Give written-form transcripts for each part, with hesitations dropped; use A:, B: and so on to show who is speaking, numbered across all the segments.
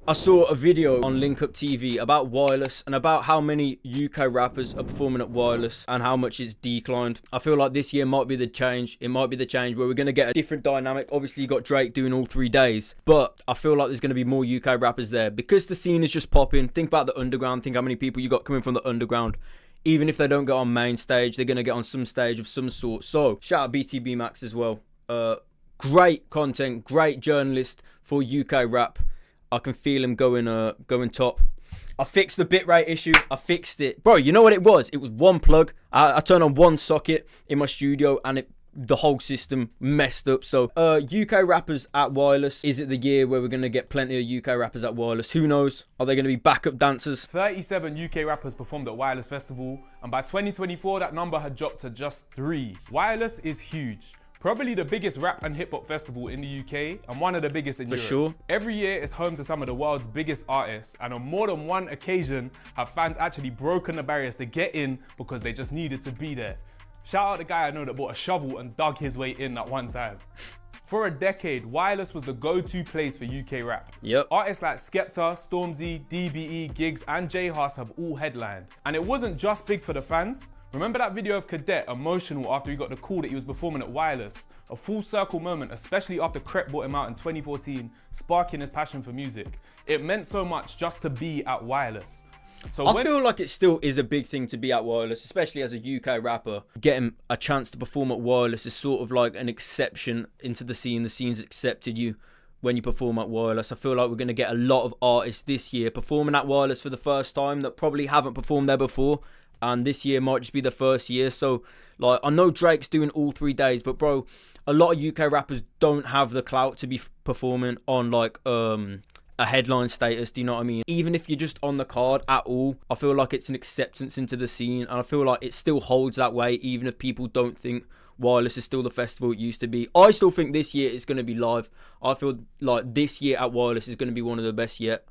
A: I saw a video on linktr.ee about wireless and about how many UK rappers are performing at wireless and how much it's declined. I feel like this year might be the change. It might be the change where we're going to get a different dynamic. Obviously, you got Drake doing all 3 days, but I feel like there's going to be more UK rappers there because the scene is just popping. Think about the underground. Think how many people you got coming from the underground. Even if they don't get on main stage, they're going to get on some stage of some sort. So, shout out BTB Max as well. Great content, great journalist for UK rap. I can feel him going top. I fixed the bitrate issue. I fixed it. Bro, you know what it was? It was one plug. I turned on one socket in my studio and the whole system messed up. So, UK rappers at wireless. Is it the year where we're going to get plenty of UK rappers at wireless? Who knows? Are they going to be backup dancers?
B: 37 UK rappers performed at Wireless Festival, and by 2024, that number had dropped to just 3. Wireless is huge. Probably the biggest rap and hip hop festival in the UK and one of the biggest in Europe.
A: For sure.
B: Every year it's home to some of the world's biggest artists, and on more than one occasion have fans actually broken the barriers to get in because they just needed to be there. Shout out the guy I know that bought a shovel and dug his way in at one time. For a decade, Wireless was the go-to place for UK rap.
A: Yep.
B: Artists like Skepta, Stormzy, DBE, Giggs and J Hus have all headlined. And it wasn't just big for the fans. Remember that video of Cadet emotional after he got the call that he was performing at Wireless? A full circle moment, especially after Crep brought him out in 2014, sparking his passion for music. It meant so much just to be at Wireless. So
A: I feel like it still is a big thing to be at wireless, especially as a UK rapper. Getting a chance to perform at wireless is sort of like an exception into the scene. The scene's accepted you when you perform at wireless. I feel like we're going to get a lot of artists this year performing at wireless for the first time that probably haven't performed there before. And this year might just be the first year. So, like, I know Drake's doing all 3 days, but bro, a lot of UK rappers don't have the clout to be performing on like a headline status. Do you know what I mean? Even if you're just on the card at all, I feel like it's an acceptance into the scene, and I feel like it still holds that way, even if people don't think Wireless is still the festival it used to be. I still think this year it's going to be live. I feel like this year at Wireless is going to be one of the best yet.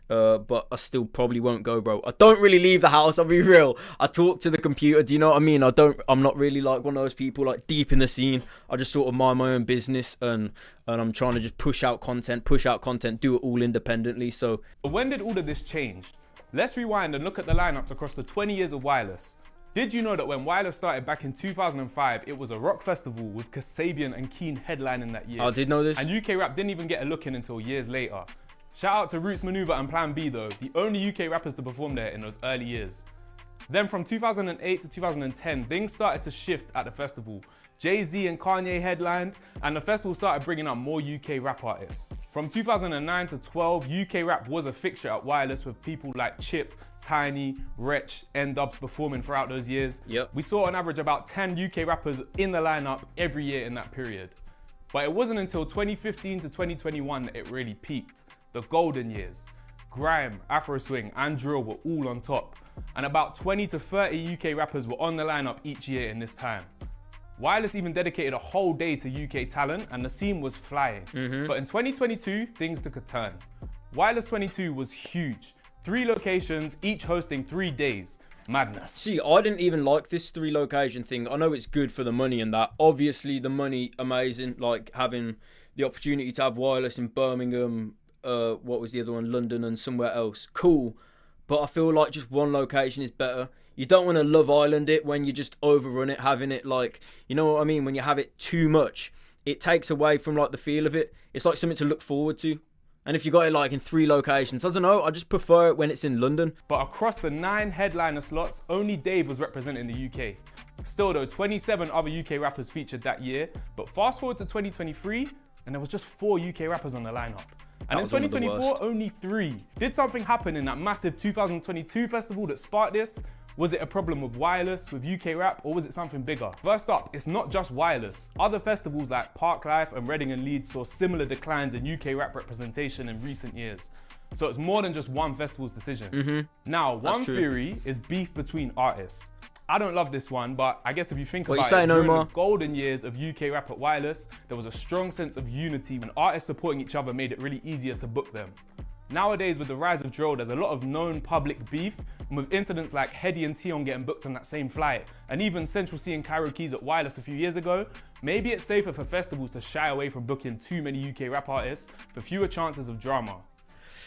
A: But I still probably won't go, bro. I don't really leave the house, I'll be real. I talk to the computer, do you know what I mean? I'm not really like one of those people like deep in the scene. I just sort of mind my own business, and I'm trying to just push out content, do it all independently. So
B: when did all of this change? Let's rewind and look at the lineups across the 20 years of Wireless. Did you know that when Wireless started back in 2005, it was a rock festival with Kasabian and Keen headlining that year?
A: I did know this.
B: And UK rap didn't even get a look in until years later. Shout out to Roots Maneuver and Plan B though, the only UK rappers to perform there in those early years. Then from 2008 to 2010, things started to shift at the festival. Jay-Z and Kanye headlined, and the festival started bringing up more UK rap artists. From 2009 to 12, UK rap was a fixture at Wireless with people like Chip, Tiny, Wretch, N-Dubs performing throughout those years.
A: Yep.
B: We saw on average about 10 UK rappers in the lineup every year in that period. But it wasn't until 2015 to 2021 that it really peaked. The golden years. Grime, Afro Swing and Drill were all on top, and about 20 to 30 UK rappers were on the lineup each year in this time. Wireless even dedicated a whole day to UK talent, and the scene was flying. But in 2022, things took a turn. Wireless 22 was huge. 3 locations, each hosting 3 days. Madness.
A: See, I didn't even like this 3 location thing. I know it's good for the money and that. Obviously, the money, amazing. Like having the opportunity to have Wireless in Birmingham, what was the other one? London and somewhere else. Cool. But I feel like just one location is better. You don't want to Love Island it when you just overrun it, having it like, you know what I mean? When you have it too much, it takes away from like the feel of it. It's like something to look forward to. And if you got it like in 3 locations, I don't know, I just prefer it when it's in London.
B: But across the 9 headliner slots, only Dave was representing the UK. Still though, 27 other UK rappers featured that year. But fast forward to 2023, and there was just 4 UK rappers on the lineup. And in 2024, only 3. Did something happen in that massive 2022 festival that sparked this? Was it a problem with Wireless, with UK rap, or was it something bigger? First up, it's not just Wireless. Other festivals like Parklife and Reading and Leeds saw similar declines in UK rap representation in recent years. So it's more than just one festival's decision. Now, one theory is beef between artists. I don't love this one, but I guess if you think about it, during the golden years of UK rap at Wireless, there was a strong sense of unity and artists supporting each other made it really easier to book them. Nowadays, with the rise of drill, there's a lot of known public beef, and with incidents like Heady and Tion getting booked on that same flight, and even Central C and Cairo Keys at Wireless a few years ago, maybe it's safer for festivals to shy away from booking too many UK rap artists for fewer chances of drama.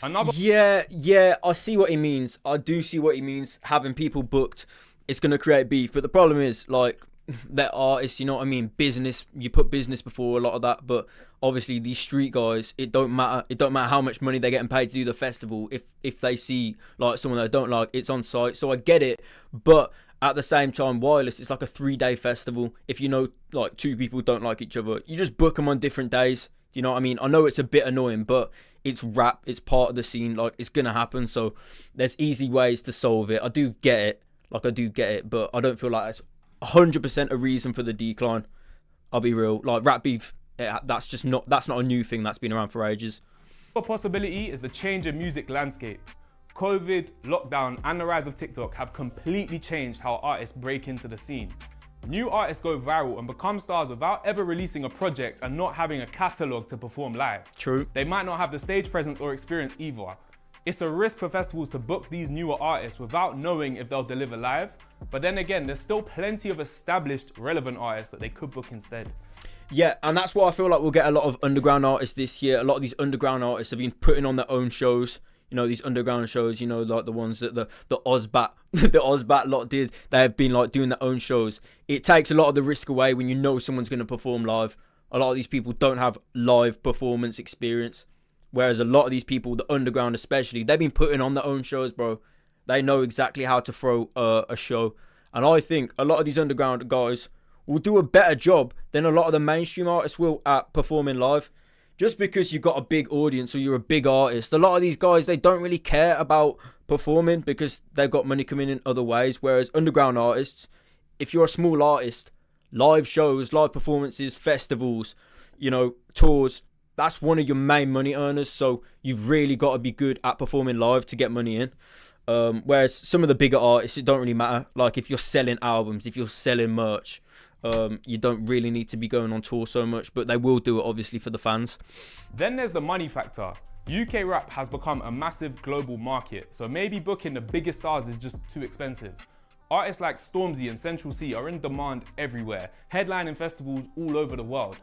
B: Another
A: Yeah, I see what he means. I do see what he means. Having people booked, it's going to create beef. But the problem is, like, they're artists, you know what I mean? Business, you put business before a lot of that. But obviously, these street guys, it don't matter. It don't matter how much money they're getting paid to do the festival. If they see, like, someone they don't like, it's on site. So I get it. But at the same time, Wireless, it's like a 3-day festival. If you know, like, 2 people don't like each other, you just book them on different days. Do you know what I mean? I know it's a bit annoying, but it's rap. It's part of the scene. Like, it's going to happen. So there's easy ways to solve it. I do get it. Like, I do get it. But I don't feel like it's 100% a reason for the decline. I'll be real. Like, rap beef, that's not a new thing. That's been around for ages.
B: possibility is the change in music landscape. COVID, lockdown, and the rise of TikTok have completely changed how artists break into the scene. New artists go viral and become stars without ever releasing a project and not having a catalogue to perform live.
A: True.
B: They might not have the stage presence or experience either. It's a risk for festivals to book these newer artists without knowing if they'll deliver live. But then again, there's still plenty of established, relevant artists that they could book instead.
A: Yeah, and that's why I feel like we'll get a lot of underground artists this year. A lot of these underground artists have been putting on their own shows. You know, these underground shows, you know, like the ones that the Ozbat, the Ozbat lot did. They have been, like, doing their own shows. It takes a lot of the risk away when you know someone's going to perform live. A lot of these people don't have live performance experience. Whereas a lot of these people, the underground especially, they've been putting on their own shows, bro. They know exactly how to throw a show. And I think a lot of these underground guys will do a better job than a lot of the mainstream artists will at performing live. Just because you've got a big audience or you're a big artist, a lot of these guys, they don't really care about performing because they've got money coming in other ways. Whereas underground artists, if you're a small artist, live shows, live performances, festivals, you know, tours, that's one of your main money earners. So you've really got to be good at performing live to get money in. Whereas some of the bigger artists, it don't really matter. Like, if you're selling albums, if you're selling merch, you don't really need to be going on tour so much, but they will do it obviously for the fans.
B: Then there's the money factor. UK rap has become a massive global market, so maybe booking the biggest stars is just too expensive. Artists like Stormzy and Central C are in demand everywhere, headlining festivals all over the world.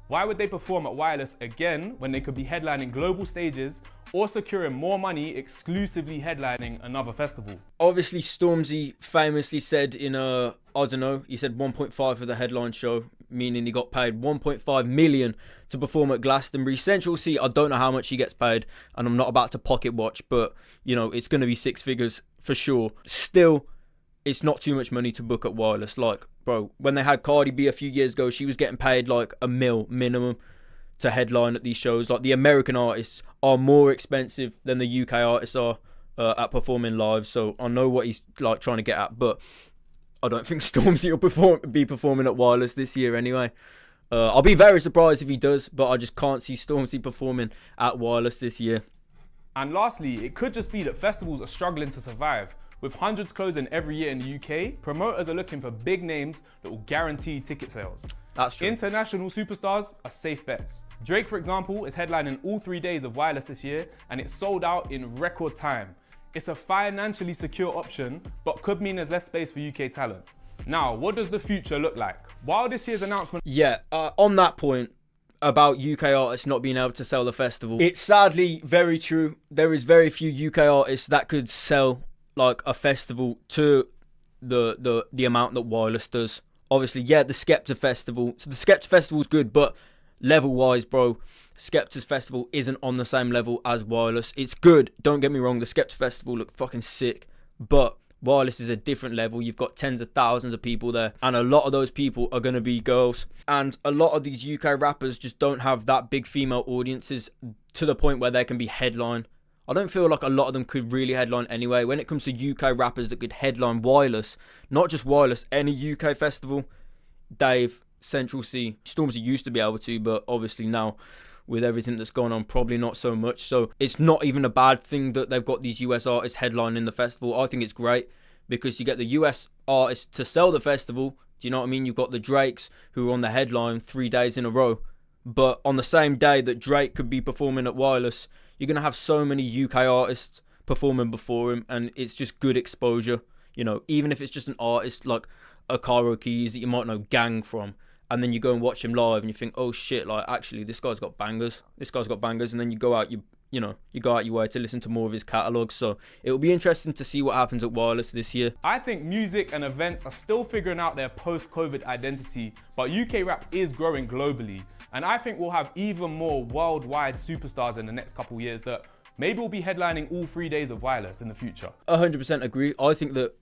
B: Why would they perform at Wireless again when they could be headlining global stages or securing more money exclusively headlining another festival?
A: Obviously, Stormzy famously said in he said 1.5 for the headline show, meaning he got paid 1.5 million to perform at Glastonbury. Central C, I don't know how much he gets paid, and I'm not about to pocket watch, but, you know, it's going to be 6 figures for sure. Still, it's not too much money to book at Wireless. Like, bro, when they had Cardi B a few years ago, she was getting paid like $1 million minimum to headline at these shows. Like, the American artists are more expensive than the UK artists are at performing live. So I know what he's like trying to get at, but I don't think Stormzy will be performing at Wireless this year anyway. I'll be very surprised if he does, but I just can't see Stormzy performing at Wireless this year.
B: And lastly, it could just be that festivals are struggling to survive. With hundreds closing every year in the UK, promoters are looking for big names that will guarantee ticket sales.
A: That's true.
B: International superstars are safe bets. Drake, for example, is headlining all 3 days of Wireless this year, and it's sold out in record time. It's a financially secure option, but could mean there's less space for UK talent. Now, what does the future look like? While this year's announcement...
A: Yeah, on that point about UK artists not being able to sell the festival, it's sadly very true. There is very few UK artists that could sell like a festival to the amount that Wireless does. Obviously, yeah, the Skepta Festival. So the Skepta Festival's good, but level-wise, bro, Skepta's Festival isn't on the same level as Wireless. It's good, don't get me wrong, the Skepta Festival looked fucking sick, but Wireless is a different level. You've got tens of thousands of people there, and a lot of those people are going to be girls. And a lot of these UK rappers just don't have that big female audiences to the point where they can be headline. I don't feel like a lot of them could really headline anyway. When it comes to UK rappers that could headline Wireless, not just Wireless, any UK festival, Dave, Central C, Stormzy used to be able to, but obviously now with everything that's going on, probably not so much. So it's not even a bad thing that they've got these US artists headlining the festival. I think it's great because you get the US artists to sell the festival. Do you know what I mean? You've got the Drakes who are on the headline 3 days in a row. But on the same day that Drake could be performing at Wireless, you're going to have so many UK artists performing before him, and it's just good exposure. You know, even if it's just an artist like a Caro Keys that you might know Gang from, and then you go and watch him live and you think, oh shit, like actually this guy's got bangers. And then you go out, you you know, you go out your way to listen to more of his catalogue. So it'll be interesting to see what happens at Wireless this year.
B: I think music and events are still figuring out their post-COVID identity, but UK rap is growing globally. And I think we'll have even more worldwide superstars in the next couple years that maybe will be headlining all 3 days of Wireless in the future.
A: 100% agree. I think that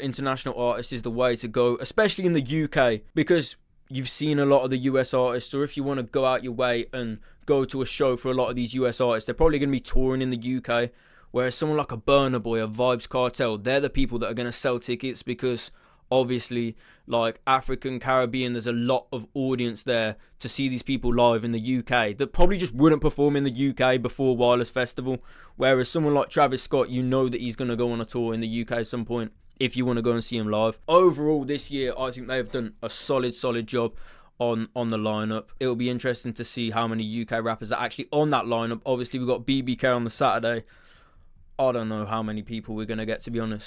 A: international artists is the way to go, especially in the UK, because you've seen a lot of the US artists, or if you want to go out your way and go to a show for a lot of these US artists, they're probably going to be touring in the UK. Whereas someone like a Burna Boy, a Vibes Cartel, they're the people that are going to sell tickets, because obviously, like African, Caribbean, there's a lot of audience there to see these people live in the UK that probably just wouldn't perform in the UK before Wireless Festival. Whereas someone like Travis Scott, you know that he's going to go on a tour in the UK at some point if you want to go and see him live. Overall, this year, I think they've done a solid job on the lineup. It'll be interesting to see how many UK rappers are actually on that lineup. Obviously, we've got BBK on the Saturday. I don't know how many people we're going to get, to be honest.